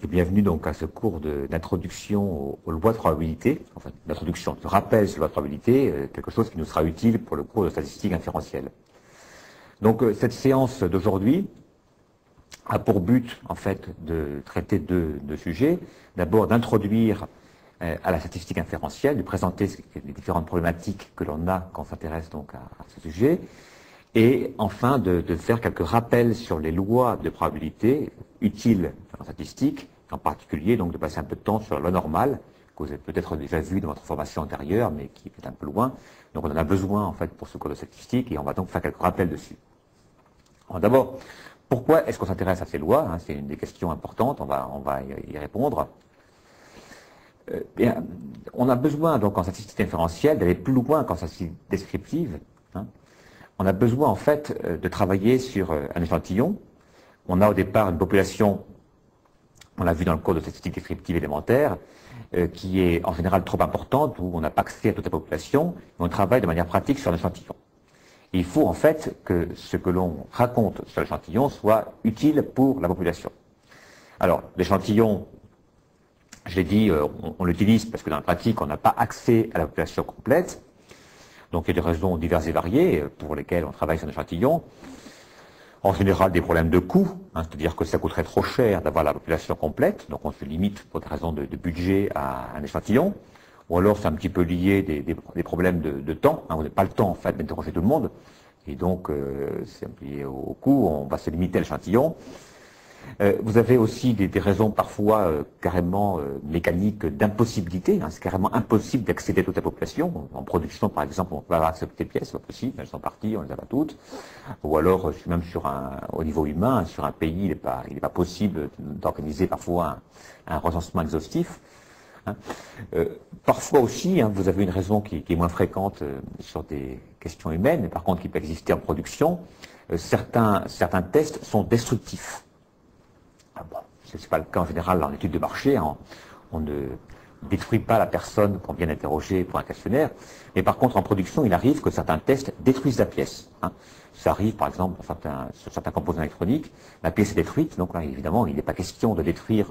Et bienvenue donc à ce cours d'introduction aux lois de probabilité, enfin d'introduction, de rappel sur les lois de probabilité, quelque chose qui nous sera utile pour le cours de statistique inférentielle. Donc cette séance d'aujourd'hui a pour but en fait de traiter deux sujets. D'abord d'introduire à la statistique inférentielle, de présenter les différentes problématiques que l'on a quand on s'intéresse donc à ce sujet, et enfin de faire quelques rappels sur les lois de probabilité utiles en statistique, en particulier donc de passer un peu de temps sur la loi normale, que vous avez peut-être déjà vu dans votre formation antérieure, mais qui est un peu loin. Donc on en a besoin en fait pour ce cours de statistique, et on va donc faire quelques rappels dessus. D'abord, pourquoi est-ce qu'on s'intéresse à ces lois, hein? C'est une des questions importantes, on va y répondre. Bien, on a besoin donc en statistique inférentielle d'aller plus loin qu'en statistique descriptive. Hein. On a besoin en fait de travailler sur un échantillon. On a au départ une population, on l'a vu dans le cours de statistique descriptive élémentaire, qui est en général trop importante, où on n'a pas accès à toute la population, et on travaille de manière pratique sur un échantillon. Il faut en fait que ce que l'on raconte sur l'échantillon soit utile pour la population. Alors, l'échantillon, je l'ai dit, on l'utilise parce que dans la pratique, on n'a pas accès à la population complète. Donc il y a des raisons diverses et variées pour lesquelles on travaille sur un échantillon. En général, des problèmes de coût, hein, c'est-à-dire que ça coûterait trop cher d'avoir la population complète, donc on se limite pour des raisons de budget à un échantillon. Ou alors c'est un petit peu lié des problèmes de temps, hein, on n'a pas le temps en fait d'interroger tout le monde, et donc c'est lié au coût, on va se limiter à l'échantillon. Vous avez aussi des raisons parfois carrément mécaniques d'impossibilité. Hein, c'est carrément impossible d'accéder à toute la population. En production, par exemple, on peut avoir accès à toutes les pièces, c'est pas possible, elles sont parties, on les a pas toutes. Ou alors, même au niveau humain, sur un pays, il n'est pas possible d'organiser parfois un recensement exhaustif. Hein. Parfois aussi, hein, vous avez une raison qui est moins fréquente sur des questions humaines, mais par contre qui peut exister en production. Certains tests sont destructifs. Bon, ce n'est pas le cas en général en études de marché, hein. On ne détruit pas la personne qu'on vient d'interroger pour un questionnaire, mais par contre en production, il arrive que certains tests détruisent la pièce. Hein. Ça arrive par exemple sur certains composants électroniques, la pièce est détruite, donc là évidemment il n'est pas question de détruire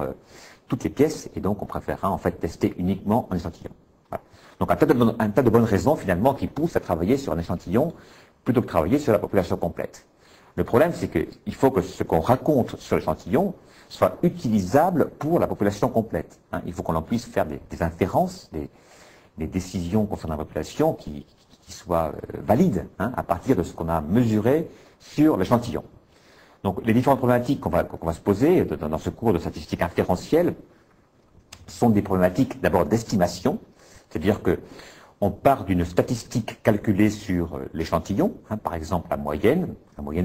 toutes les pièces, et donc on préférera en fait tester uniquement en échantillon. Voilà. Donc un tas de bonnes raisons finalement qui poussent à travailler sur un échantillon plutôt que de travailler sur la population complète. Le problème c'est qu'il faut que ce qu'on raconte sur l'échantillon soit utilisable pour la population complète. Hein. Il faut qu'on en puisse faire des inférences, des décisions concernant la population qui soient valides, hein, à partir de ce qu'on a mesuré sur l'échantillon. Donc les différentes problématiques qu'on va se poser dans ce cours de statistique inférentielle sont des problématiques d'abord d'estimation, c'est-à-dire que on part d'une statistique calculée sur l'échantillon, hein, par exemple la moyenne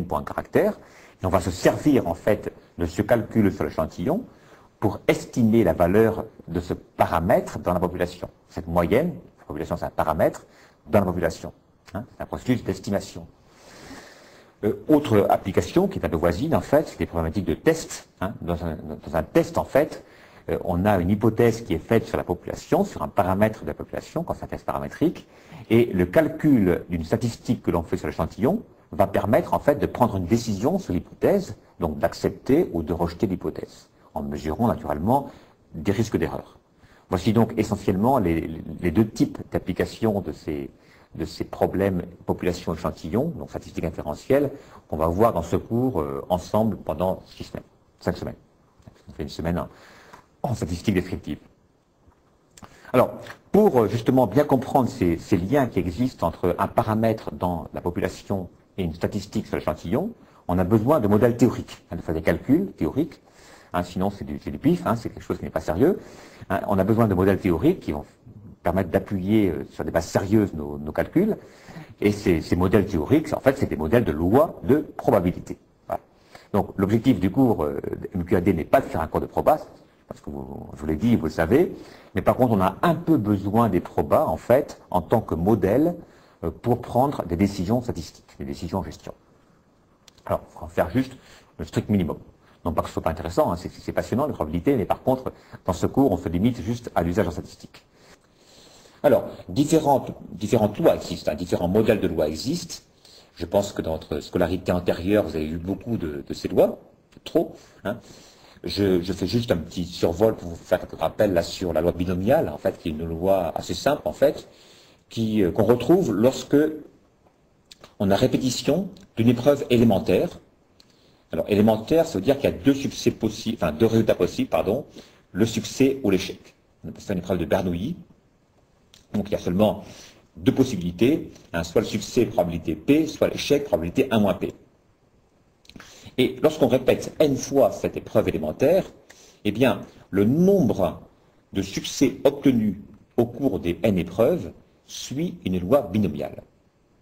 pour un caractère, et on va se servir en fait de ce calcul sur l'échantillon pour estimer la valeur de ce paramètre dans la population. Cette moyenne, la population c'est un paramètre dans la population. Hein, c'est un processus d'estimation. Autre application qui est un peu voisine en fait, c'est des problématiques de test. Hein. Dans un test en fait, on a une hypothèse qui est faite sur la population, sur un paramètre de la population, quand c'est un test paramétrique, et le calcul d'une statistique que l'on fait sur l'échantillon va permettre en fait de prendre une décision sur l'hypothèse, donc d'accepter ou de rejeter l'hypothèse, en mesurant naturellement des risques d'erreur. Voici donc essentiellement les deux types d'applications de ces problèmes population-échantillon, donc statistique inférentielle, qu'on va voir dans ce cours ensemble pendant 5 semaines. On fait une semaine en statistique descriptive. Alors, pour justement bien comprendre ces liens qui existent entre un paramètre dans la population et une statistique sur l'échantillon, on a besoin de modèles théoriques, hein, de faire des calculs théoriques, hein, sinon c'est du pif, hein, c'est quelque chose qui n'est pas sérieux. Hein, on a besoin de modèles théoriques qui vont permettre d'appuyer sur des bases sérieuses nos calculs, et ces modèles théoriques, en fait, c'est des modèles de loi de probabilité. Voilà. Donc l'objectif du cours MQAD n'est pas de faire un cours de probas, parce que je vous l'ai dit, vous le savez, mais par contre on a un peu besoin des probas, en fait, en tant que modèle pour prendre des décisions statistiques, des décisions en gestion. Alors, il faut en faire juste le strict minimum. Non pas que ce soit pas intéressant, hein, c'est passionnant, les probabilités, mais par contre, dans ce cours, on se limite juste à l'usage en statistique. Alors, différentes lois existent, hein, différents modèles de lois existent. Je pense que dans votre scolarité antérieure, vous avez eu beaucoup de ces lois, trop. Hein. Je fais juste un petit survol pour vous faire quelques rappels là sur la loi binomiale, en fait, qui est une loi assez simple, en fait, qu'on retrouve lorsque on a répétition d'une épreuve élémentaire. Alors, élémentaire, ça veut dire qu'il y a deux succès possibles, enfin, deux résultats possibles, pardon, le succès ou l'échec. On appelle ça une épreuve de Bernoulli. Donc, il y a seulement deux possibilités, hein, soit le succès, probabilité P, soit l'échec, probabilité 1 moins P. Et lorsqu'on répète n fois cette épreuve élémentaire, eh bien, le nombre de succès obtenus au cours des n épreuves suit une loi binomiale.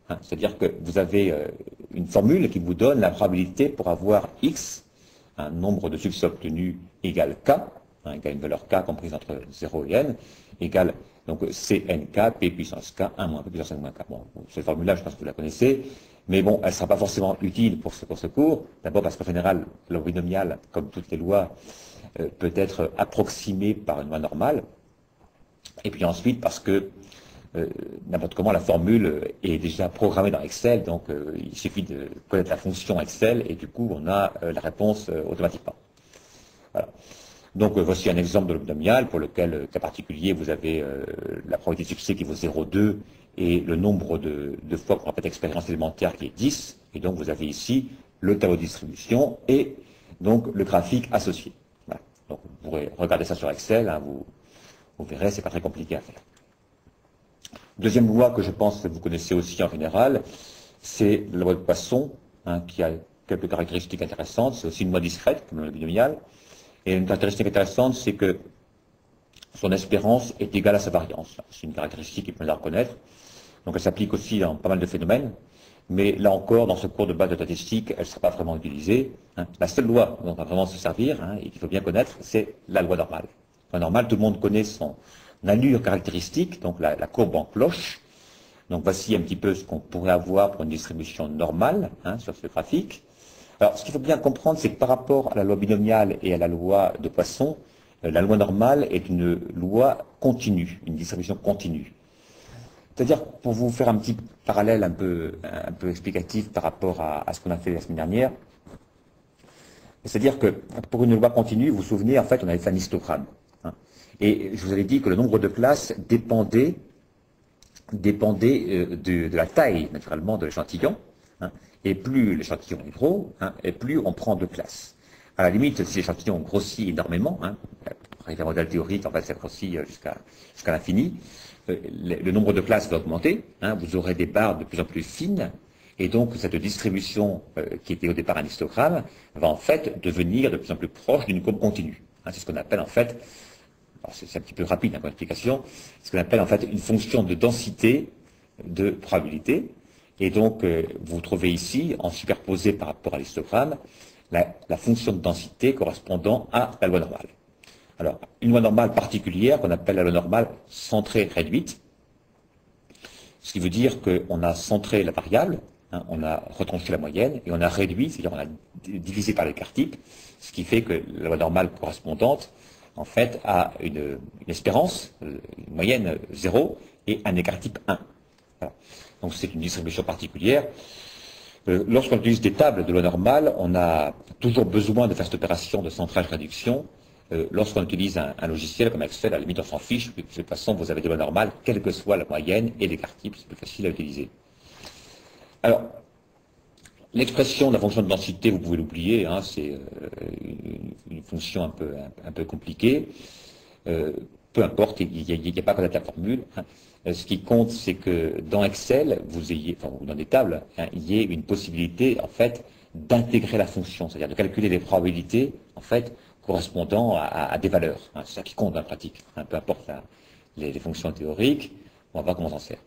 Hein, c'est-à-dire que vous avez une formule qui vous donne la probabilité pour avoir x, un nombre de succès obtenus égale k, hein, égale une valeur k comprise entre 0 et n, égale donc cnk, p puissance k, 1 moins p puissance 5 moins k. Bon, cette formule-là, je pense que vous la connaissez, mais bon, elle ne sera pas forcément utile pour ce cours. D'abord parce qu'en général, la loi binomiale, comme toutes les lois, peut être approximée par une loi normale. Et puis ensuite parce que n'importe comment, la formule est déjà programmée dans Excel, donc il suffit de connaître la fonction Excel et du coup on a la réponse automatiquement. Voilà. Donc voici un exemple de loi binomiale pour lequel, cas particulier, vous avez la probabilité de succès qui vaut 0,2 et le nombre de fois qu'on répète expérience élémentaire qui est 10, et donc vous avez ici le tableau de distribution et donc le graphique associé. Voilà. Donc vous pourrez regarder ça sur Excel, hein, vous verrez, c'est pas très compliqué à faire. Deuxième loi que je pense que vous connaissez aussi en général, c'est la loi de Poisson, hein, qui a quelques caractéristiques intéressantes. C'est aussi une loi discrète, comme la loi binomiale. Et une caractéristique intéressante, c'est que son espérance est égale à sa variance. C'est une caractéristique qu'il faut la reconnaître. Donc elle s'applique aussi dans pas mal de phénomènes. Mais là encore, dans ce cours de base de statistique, elle ne sera pas vraiment utilisée. Hein. La seule loi dont on va vraiment se servir, hein, et qu'il faut bien connaître, c'est la loi normale. La loi normale, tout le monde connaît son allure caractéristique, donc la courbe en cloche. Donc voici un petit peu ce qu'on pourrait avoir pour une distribution normale, hein, sur ce graphique. Alors ce qu'il faut bien comprendre, c'est que par rapport à la loi binomiale et à la loi de Poisson, la loi normale est une loi continue, une distribution continue. C'est-à-dire, pour vous faire un petit parallèle un peu explicatif par rapport à ce qu'on a fait la semaine dernière, c'est-à-dire que pour une loi continue, vous vous souvenez, en fait, on avait fait un histogramme. Hein, et je vous avais dit que le nombre de classes dépendait de la taille, naturellement, de l'échantillon. Hein, et plus l'échantillon est gros, hein, et plus on prend de classes. À la limite, si l'échantillon grossit énormément, hein, avec un modèle théorique, en fait, ça grossit jusqu'à l'infini, le nombre de classes va augmenter, hein, vous aurez des barres de plus en plus fines, et donc cette distribution qui était au départ un histogramme va en fait devenir de plus en plus proche d'une courbe continue. Hein, c'est ce qu'on appelle en fait, c'est un petit peu rapide comme explication, ce qu'on appelle en fait une fonction de densité de probabilité, et donc vous trouvez ici, en superposé par rapport à l'histogramme, la fonction de densité correspondant à la loi normale. Alors, une loi normale particulière qu'on appelle la loi normale centrée réduite, ce qui veut dire qu'on a centré la variable, hein, on a retranché la moyenne, et on a réduit, c'est-à-dire on a divisé par l'écart type, ce qui fait que la loi normale correspondante, en fait, a une espérance, une moyenne 0, et un écart type 1. Voilà. Donc c'est une distribution particulière. Lorsqu'on utilise des tables de loi normale, on a toujours besoin de faire cette opération de centrage-réduction. Lorsqu'on utilise un logiciel comme Excel, à la limite on s'en fiche, de toute façon vous avez des lois normales, quelle que soit la moyenne et l'écart type, c'est plus facile à utiliser. Alors, l'expression de la fonction de densité, vous pouvez l'oublier, hein, c'est une fonction un peu compliquée. Peu importe, il n'y a pas à connaître la formule. Hein. Ce qui compte, c'est que dans Excel, ou dans des tables, hein, il y ait une possibilité, en fait, d'intégrer la fonction, c'est-à-dire de calculer les probabilités, en fait, correspondant à des valeurs. Hein, c'est ça qui compte dans la pratique. Hein, peu importe les fonctions théoriques, on va voir comment on s'en sert.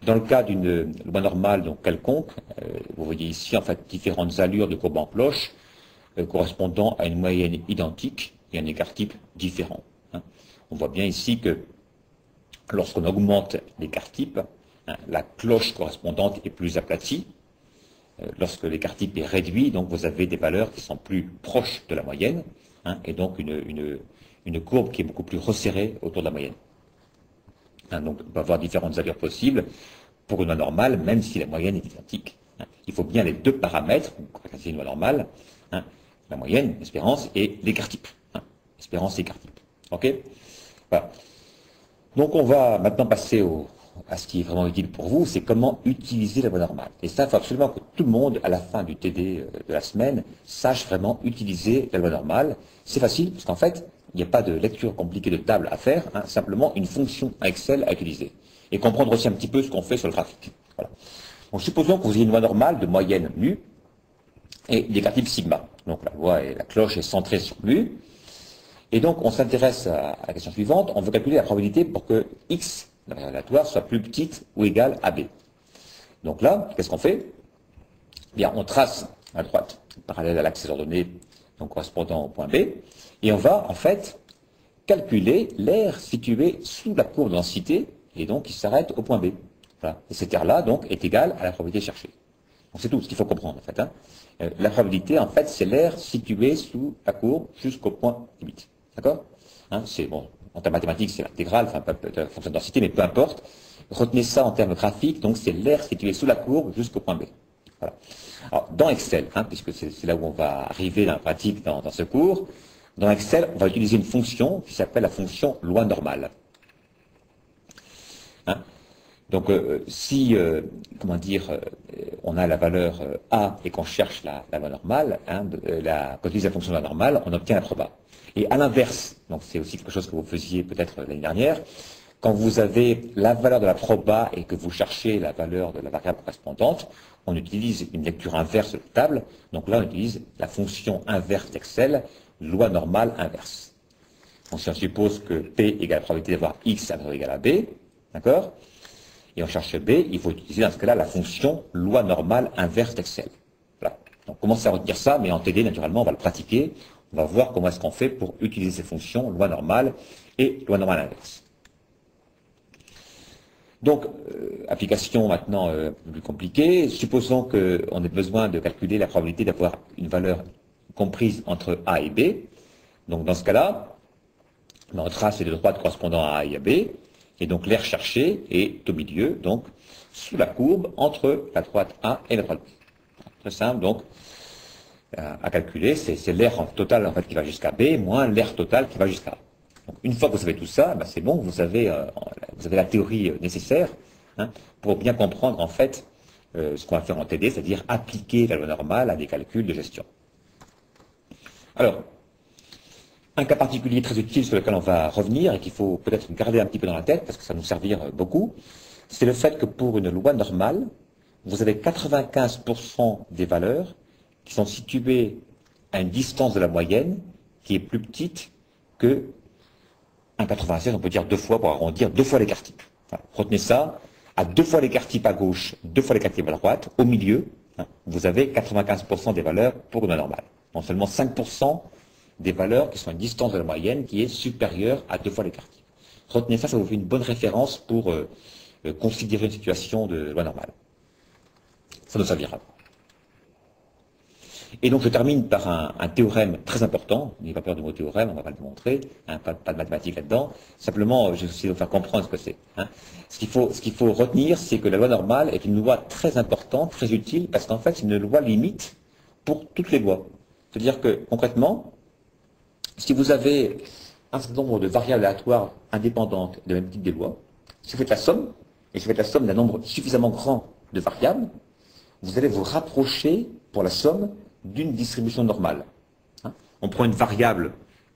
Dans le cas d'une loi normale, donc quelconque, vous voyez ici, en fait, différentes allures de courbe en cloche correspondant à une moyenne identique et un écart type différent. Hein. On voit bien ici que lorsqu'on augmente l'écart type, hein, la cloche correspondante est plus aplatie. Lorsque l'écart type est réduit, donc vous avez des valeurs qui sont plus proches de la moyenne, hein, et donc une courbe qui est beaucoup plus resserrée autour de la moyenne. Hein, donc on peut avoir différentes allures possibles pour une loi normale, même si la moyenne est identique. Hein. Il faut bien les deux paramètres, c'est une loi normale, hein, la moyenne, l'espérance, et l'écart type. Hein, espérance et écart type. Ok? Voilà. Donc on va maintenant passer à ce qui est vraiment utile pour vous, c'est comment utiliser la loi normale. Et ça, il faut absolument que tout le monde, à la fin du TD de la semaine, sache vraiment utiliser la loi normale. C'est facile, parce qu'en fait, il n'y a pas de lecture compliquée de table à faire, hein, simplement une fonction Excel à utiliser. Et comprendre aussi un petit peu ce qu'on fait sur le graphique. Voilà. Donc supposons que vous ayez une loi normale de moyenne mu et d'écart type sigma. Donc la loi et la cloche est centrée sur mu. Et donc on s'intéresse à la question suivante, on veut calculer la probabilité pour que x, la variable aléatoire, soit plus petite ou égale à b. Donc là, qu'est-ce qu'on fait? Bien, on trace à droite, parallèle à l'axe des ordonnées, donc correspondant au point B, et on va en fait calculer l'aire située sous la courbe de densité, et donc qui s'arrête au point B. Voilà. Et cette aire-là, donc, est égale à la probabilité cherchée. Donc c'est tout ce qu'il faut comprendre, en fait. Hein. La probabilité, en fait, c'est l'aire située sous la courbe jusqu'au point limite. D'accord? Hein, c'est bon. En termes mathématiques, c'est l'intégrale, enfin, la fonction de densité, mais peu importe. Retenez ça en termes graphiques, donc c'est l'aire située sous la courbe jusqu'au point B. Voilà. Alors, dans Excel, hein, puisque c'est là où on va arriver dans la pratique dans ce cours, dans Excel, on va utiliser une fonction qui s'appelle la fonction loi normale. Hein? Donc, si, comment dire, on a la valeur A et qu'on cherche la loi normale, hein, quand on utilise la fonction loi normale, on obtient la proba. Et à l'inverse, donc c'est aussi quelque chose que vous faisiez peut-être l'année dernière, quand vous avez la valeur de la proba et que vous cherchez la valeur de la variable correspondante, on utilise une lecture inverse de la table. Donc là, on utilise la fonction inverse d'Excel, loi normale inverse. Donc si on suppose que P égale la probabilité d'avoir X égale à B, d'accord? Et on cherche B, il faut utiliser dans ce cas-là la fonction loi normale inverse d'Excel. Voilà. Donc commencez à retenir ça, mais en TD, naturellement, on va le pratiquer. On va voir comment est-ce qu'on fait pour utiliser ces fonctions, loi normale et loi normale inverse. Donc, application maintenant plus compliquée. Supposons qu'on ait besoin de calculer la probabilité d'avoir une valeur comprise entre A et B. Donc, dans ce cas-là, on trace les deux droites correspondant à A et à B. Et donc, l'aire cherchée est au milieu, donc, sous la courbe entre la droite A et la droite B. Très simple, donc, à calculer, c'est l'aire totale en fait, qui va jusqu'à B, moins l'aire totale qui va jusqu'à A. Donc, une fois que vous savez tout ça, ben, c'est bon, vous avez la théorie nécessaire hein, pour bien comprendre en fait ce qu'on va faire en TD, c'est-à-dire appliquer la loi normale à des calculs de gestion. Alors, un cas particulier très utile sur lequel on va revenir et qu'il faut peut-être garder un petit peu dans la tête parce que ça va nous servir beaucoup, c'est le fait que pour une loi normale, vous avez 95% des valeurs qui sont situées à une distance de la moyenne qui est plus petite que 1,96, on peut dire 2 fois, pour arrondir, 2 fois l'écart type. Voilà. Retenez ça, à 2 fois l'écart type à gauche, 2 fois l'écart type à droite, au milieu, hein, vous avez 95% des valeurs pour une loi normale. Donc seulement 5% des valeurs qui sont à une distance de la moyenne qui est supérieure à 2 fois l'écart type. Retenez ça, ça vous fait une bonne référence pour considérer une situation de loi normale. Ça nous servira. Et donc je termine par un théorème très important, n'ayez pas peur du mot théorème, on va pas le démontrer, hein, pas de mathématiques là-dedans, simplement je vais essayer de vous faire comprendre ce que c'est. Hein. Ce qu'il faut retenir, c'est que la loi normale est une loi très importante, très utile, parce qu'en fait c'est une loi limite pour toutes les lois. C'est-à-dire que concrètement, si vous avez un certain nombre de variables aléatoires indépendantes de même type des lois, si vous faites la somme, et si vous faites la somme d'un nombre suffisamment grand de variables, vous allez vous rapprocher pour la somme d'une distribution normale. Hein. On prend une variable,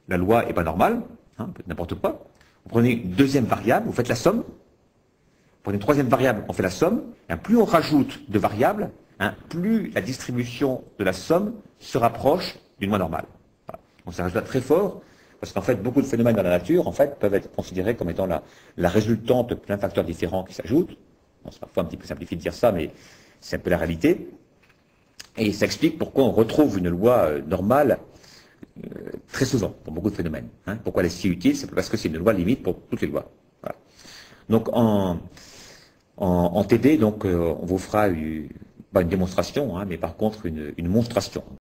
la loi n'est pas normale, hein, n'importe quoi. Vous prenez une deuxième variable, vous faites la somme. Vous prenez une troisième variable, on fait la somme. Et plus on rajoute de variables, hein, plus la distribution de la somme se rapproche d'une loi normale. Voilà. Donc c'est un résultat très fort, parce qu'en fait, beaucoup de phénomènes dans la nature, en fait, peuvent être considérés comme étant la résultante de plein de facteurs différents qui s'ajoutent. Bon, c'est parfois un petit peu simplifié de dire ça, mais c'est un peu la réalité. Et ça explique pourquoi on retrouve une loi normale très souvent pour beaucoup de phénomènes. Hein. Pourquoi elle est si utile? C'est parce que c'est une loi limite pour toutes les lois. Voilà. Donc en TD, donc, on vous fera pas une démonstration, hein, mais par contre une monstration.